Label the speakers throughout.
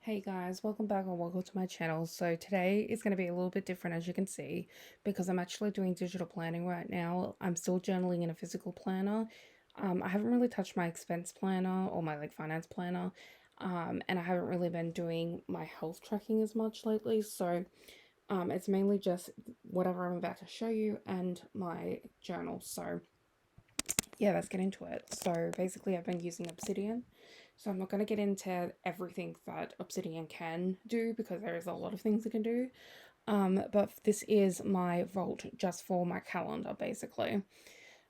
Speaker 1: Hey guys, welcome back and welcome to my channel. So today is going to be a little bit different, as you can see, because I'm actually doing digital planning right now. I'm still journaling in a physical planner. I haven't really touched my expense planner or my finance planner, and I haven't really been doing my health tracking as much lately. So it's mainly just whatever I'm about to show you and my journal. So yeah, let's get into it. So basically, I've been using Obsidian. So I'm not going to get into everything that Obsidian can do because there is a lot of things it can do. But this is my vault just for my calendar, basically.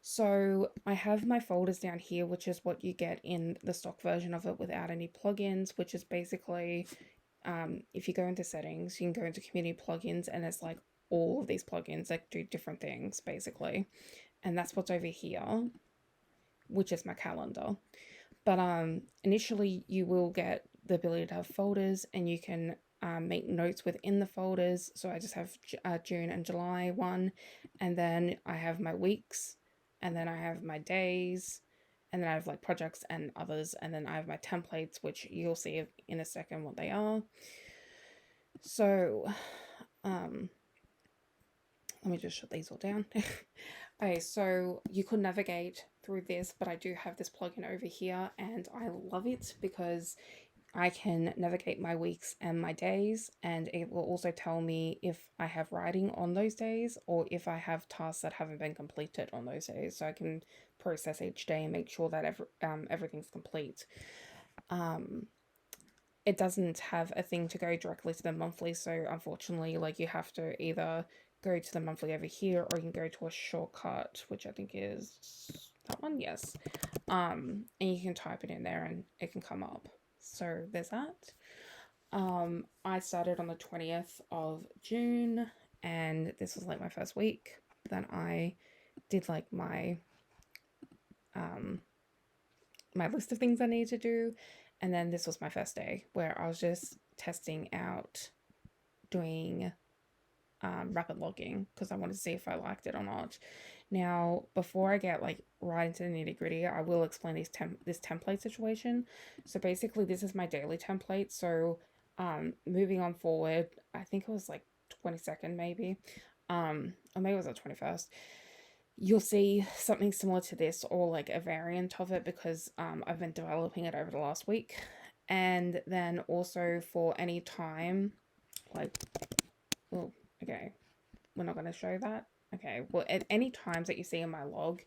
Speaker 1: So I have my folders down here, which is what you get in the stock version of it without any plugins, which is basically, if you go into settings, you can go into community plugins, and it's like all of these plugins that do different things, basically. And that's what's over here, which is my calendar. But initially, you will get the ability to have folders, and you can make notes within the folders. So I just have June and July one, and then I have my weeks, and then I have my days, and then I have like projects and others, and then I have my templates, which you'll see in a second what they are. So let me just shut these all down. Okay, so you could navigate through this, but I do have this plugin over here, and I love it because I can navigate my weeks and my days, and it will also tell me if I have writing on those days or if I have tasks that haven't been completed on those days. So I can process each day and make sure that everything's complete. It doesn't have a thing to go directly to the monthly, so unfortunately, like, you have to either go to the monthly over here, or you can go to a shortcut, which I think is that one. Yes. And you can type it in there and it can come up. So there's that. I started on the 20th of June, and this was like my first week. Then I did like my list of things I needed to do, and then this was my first day where I was just testing out doing rapid logging because I wanted to see if I liked it or not. Now, before I get like right into the nitty gritty, I will explain this template situation. So basically, this is my daily template. So moving on forward, I think it was like 22nd maybe, or maybe it was the 21st. You'll see something similar to this or like a variant of it because I've been developing it over the last week. And then also for any time, like, oh, okay, we're not going to show that. Okay, well, at any times that you see in my log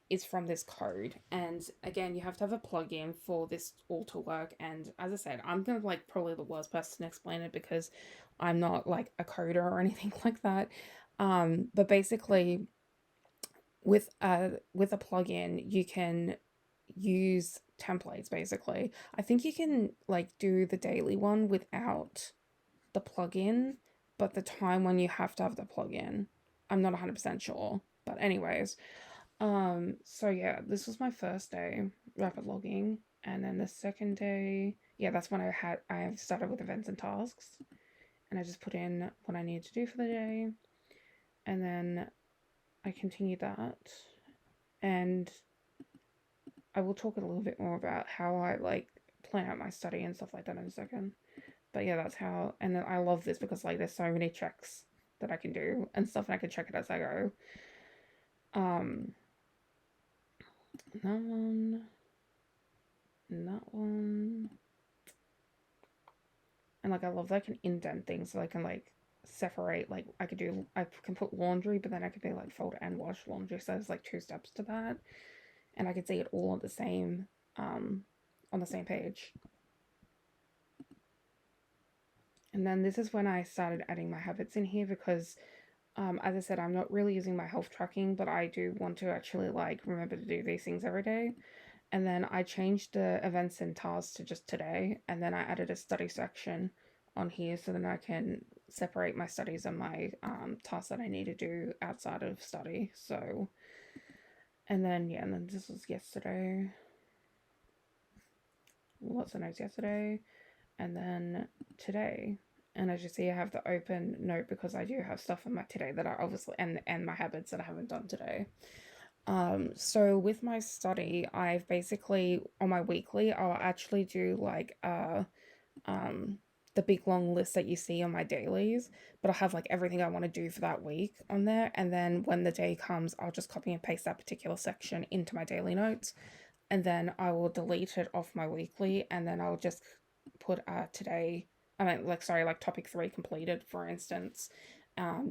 Speaker 1: is from this code. And again, you have to have a plugin for this all to work. And as I said, I'm going to like probably the worst person to explain it because I'm not like a coder or anything like that. But basically, with a plugin, you can use templates. Basically, I think you can like do the daily one without the plugin, but the time when you have to have the plugin, I'm not 100% sure. But anyways, so yeah, this was my first day rapid logging, and then the second day, yeah, that's when I started with events and tasks, and I just put in what I needed to do for the day, and then I continued that, and I will talk a little bit more about how I like plan out my study and stuff like that in a second. But yeah, that's how. And then I love this because like there's so many checks that I can do and stuff, and I can check it as I go. Um, that one, and that one, and like I love that I can indent things, so I can like separate. Like I can put laundry, but then I could be like fold and wash laundry. So there's like two steps to that, and I can see it all on the same page. And then this is when I started adding my habits in here because as I said, I'm not really using my health tracking, but I do want to actually like remember to do these things every day. And then I changed the events and tasks to just today, and then I added a study section on here so then I can separate my studies and my tasks that I need to do outside of study. So, and then yeah, and then this was yesterday. Lots of notes yesterday, and then today. And as you see, I have the open note because I do have stuff in my today that I obviously and my habits that I haven't done today. So with my study, I've basically on my weekly, I'll actually do like um the big long list that you see on my dailies, but I'll have like everything I want to do for that week on there. And then when the day comes, I'll just copy and paste that particular section into my daily notes. And then I will delete it off my weekly. And then I'll just put today, I mean, like, sorry, like topic 3 completed, for instance,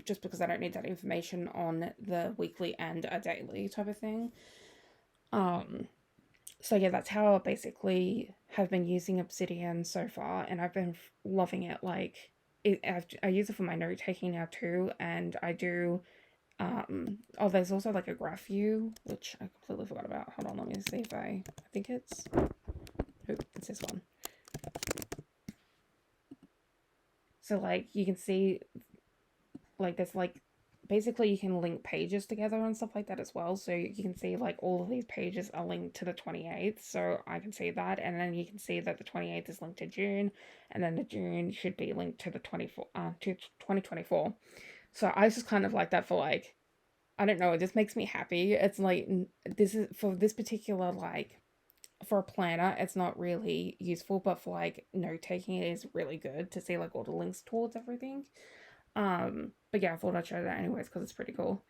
Speaker 1: just because I don't need that information on the weekly and a daily type of thing. Um, so yeah, that's how I basically have been using Obsidian so far, and I've been loving it. Like, I use it for my note taking now too, and I do. Oh, there's also like a graph view, which I completely forgot about. Hold on, let me see if I think it's this one. So like you can see, like there's like basically you can link pages together and stuff like that as well. So you can see like all of these pages are linked to the 28th. So I can see that. And then you can see that the 28th is linked to June. And then the June should be linked to the 2024. So I just kind of like that for like, I don't know, it just makes me happy. It's like, this is for this particular, like, for a planner, it's not really useful, but for like note taking, it is really good to see like all the links towards everything. But yeah, I thought I'd show that anyways because it's pretty cool.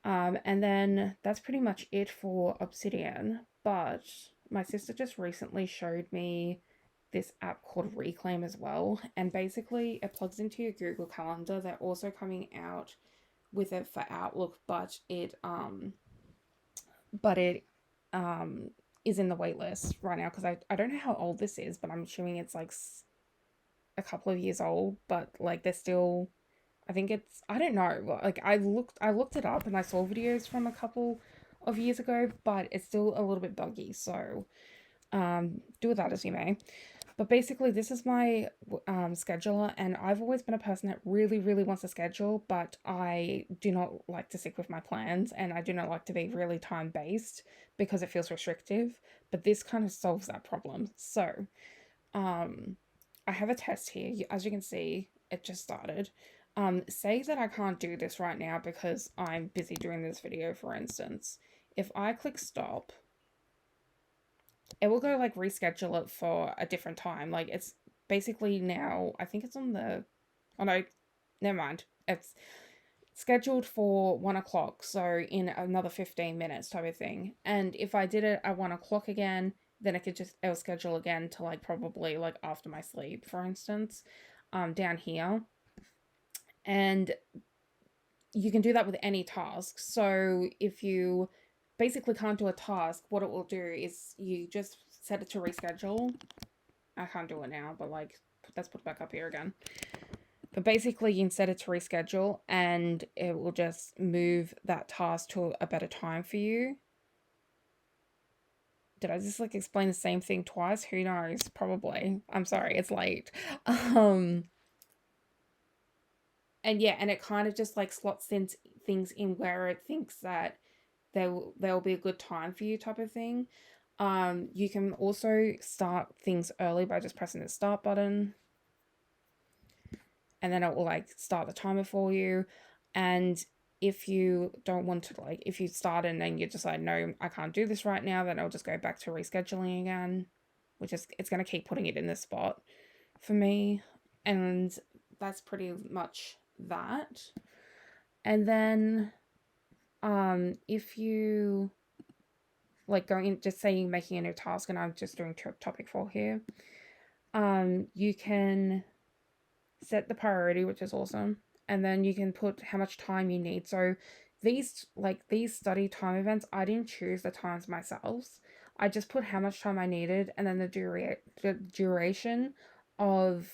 Speaker 1: And then that's pretty much it for Obsidian. But my sister just recently showed me this app called Reclaim as well, and basically it plugs into your Google Calendar. They're also coming out with it for Outlook, but it is in the wait list right now because I don't know how old this is, but I'm assuming it's like a couple of years old. But like they're still, I think it's, I don't know. Like I looked it up and I saw videos from a couple of years ago, but it's still a little bit buggy. So do with that as you may. But basically, this is my scheduler, and I've always been a person that really, really wants to schedule, but I do not like to stick with my plans, and I do not like to be really time based because it feels restrictive. But this kind of solves that problem. So, um, I have a test here. As you can see, it just started. Say that I can't do this right now because I'm busy doing this video, for instance. If I click stop, it will go like reschedule it for a different time. Like it's basically now, I think it's on the, oh no, never mind. It's scheduled for 1 o'clock. So in another 15 minutes type of thing. And if I did it at 1 o'clock again, then it'll schedule again to like probably like after my sleep, for instance, down here. And you can do that with any task. So if you basically can't do a task, what it will do is you just set it to reschedule. I can't do it now, but like, let's put it back up here again. But basically, you can set it to reschedule and it will just move that task to a better time for you. Did I just like explain the same thing twice? Who knows? Probably. I'm sorry, it's late. Um, and yeah, and it kind of just like slots things in where it thinks that there will be a good time for you type of thing. You can also start things early by just pressing the start button, and then it will like start the timer for you. And if you don't want to, like, if you start and then you're just like, no, I can't do this right now, then I'll just go back to rescheduling again, which is, it's going to keep putting it in this spot for me. And that's pretty much that. And then if you like going, just saying making a new task, and I'm just doing topic 4 here, you can set the priority, which is awesome, and then you can put how much time you need. So these study time events, I didn't choose the times myself. I just put how much time I needed, and then the duration of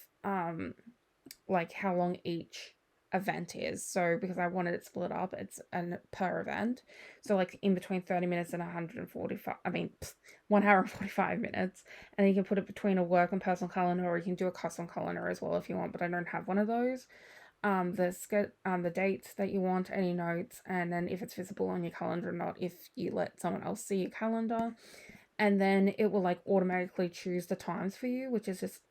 Speaker 1: like how long each event is. So because I wanted it split up, it's an per event. So like in between 30 minutes and 145, I mean 1 hour and 45 minutes. And you can put it between a work and personal calendar, or you can do a custom calendar as well if you want, but I don't have one of those. The dates that you want, any notes, and then if it's visible on your calendar or not, if you let someone else see your calendar. And then it will like automatically choose the times for you, which is just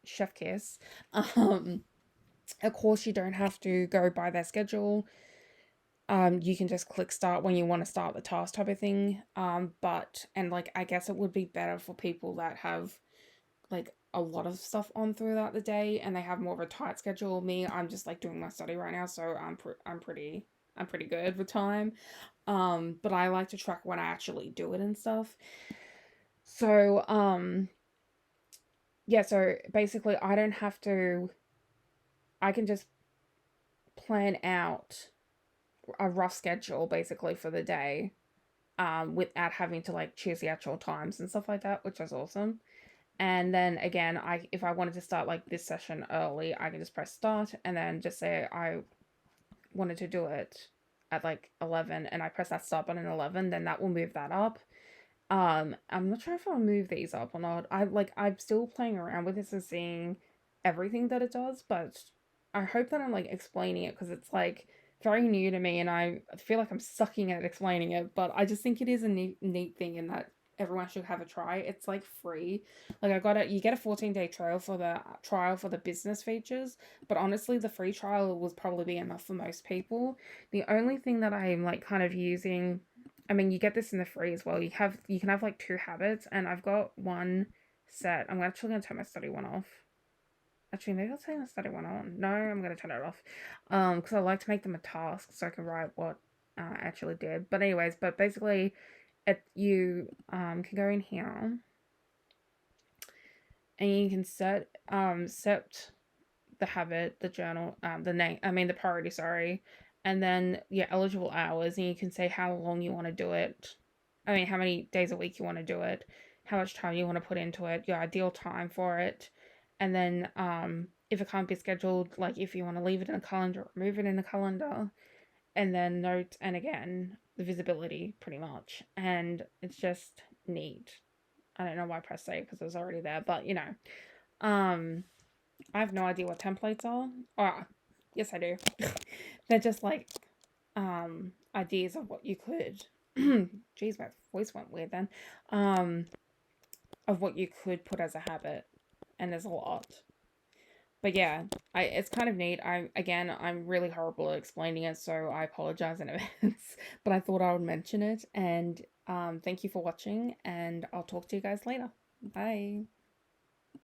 Speaker 1: chef kiss. Of course, you don't have to go by their schedule. You can just click start when you want to start the task type of thing. But like I guess it would be better for people that have like a lot of stuff on throughout the day, and they have more of a tight schedule. Me, I'm just like doing my study right now, so I'm pretty good with time. But I like to track when I actually do it and stuff. So yeah, so basically I don't have to, I can just plan out a rough schedule basically for the day, without having to like choose the actual times and stuff like that, which is awesome. And then again, I if I wanted to start like this session early, I can just press start and then just say I wanted to do it at like 11 and I press that start button at 11, then that will move that up. I'm not sure if I'll move these up or not. I'm still playing around with this and seeing everything that it does, but I hope that I'm like explaining it because it's like very new to me and I feel like I'm sucking at explaining it, but I just think it is a neat thing in that everyone should have a try. It's like free. Like I got it, you get a 14-day trial for the business features, but honestly the free trial will probably be enough for most people. The only thing that I'm like kind of using, I mean, you get this in the free as well. You can have like 2 habits, and I've got one set. I'm actually gonna turn my study one off. Actually, maybe I'll turn my study one on. No, I'm gonna turn it off. Because I like to make them a task so I can write what I actually did. But anyways, but basically, you can go in here, and you can set the habit, the journal, the name, I mean the priority, sorry, and then your eligible hours, and you can say how long you want to do it. I mean, how many days a week you want to do it, how much time you want to put into it, your ideal time for it, and then if it can't be scheduled, like if you want to leave it in a calendar, remove it in a calendar, and then note, and again the visibility pretty much, and it's just neat. I don't know why I pressed save because it was already there, but you know, um I have no idea what templates are. Oh, yes, I do. They're just like ideas of what you could. Jeez, my voice went weird then. Um, of what you could put as a habit, and there's a lot. But yeah, it's kind of neat. I'm really horrible at explaining it, so I apologize in advance. But I thought I would mention it, and thank you for watching, and I'll talk to you guys later. Bye.